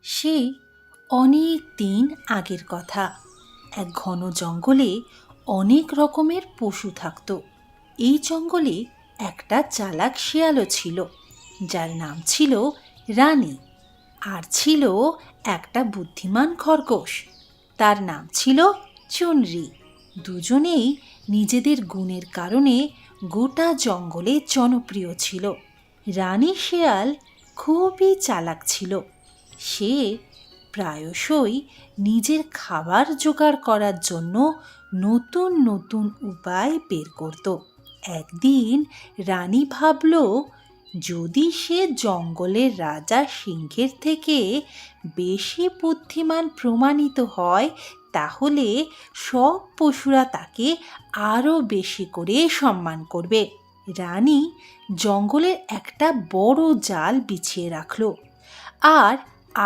সেই অনেক দিন আগের কথা। এক ঘন জঙ্গলে অনেক রকমের পশু থাকত। এই জঙ্গলে একটা চালাক শেয়ালও ছিল, যার নাম ছিল রানী। আর ছিল একটা বুদ্ধিমান খরগোশ, তার নাম ছিল চুনরি। দুজনেই নিজেদের গুণের কারণে গোটা জঙ্গলে জনপ্রিয় ছিল। রানী শেয়াল খুবই চালাক ছিল। সে প্রায়শই নিজের খাবার জোগাড় করার জন্য নতুন নতুন উপায় বের করত। একদিন রানী ভাবল, যদি সে জঙ্গলের রাজা সিংহের থেকে বেশি বুদ্ধিমান প্রমাণিত হয়, তাহলে সব পশুরা তাকে আরও বেশি করে সম্মান করবে। রানী জঙ্গলের একটা বড় জাল বিছিয়ে রাখল আর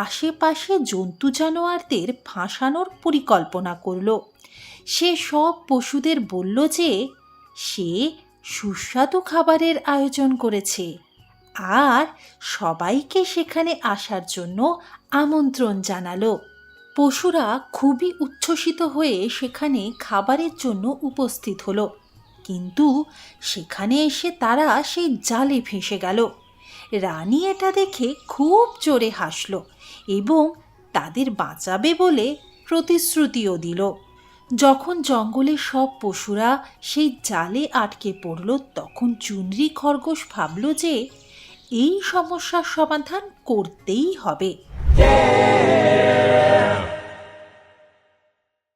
আশেপাশে জন্তু জানোয়ারদের ফাঁসানোর পরিকল্পনা করল। সে সব পশুদের বলল যে সে সুস্বাদু খাবারের আয়োজন করেছে আর সবাইকে সেখানে আসার জন্য আমন্ত্রণ জানালো। পশুরা খুবই উচ্ছ্বসিত হয়ে সেখানে খাবারের জন্য উপস্থিত হলো, কিন্তু সেখানে এসে তারা সেই জালে ফেঁসে গেল। রানী এটা দেখে খুব জোরে হাসল এবং তাদের বাঁচাবে বলে প্রতিশ্রুতিও দিল। যখন জঙ্গলের সব পশুরা সেই জালে আটকে পড়ল, তখন চুনরি খরগোশ ভাবল যে এই সমস্যার সমাধান করতেই হবে।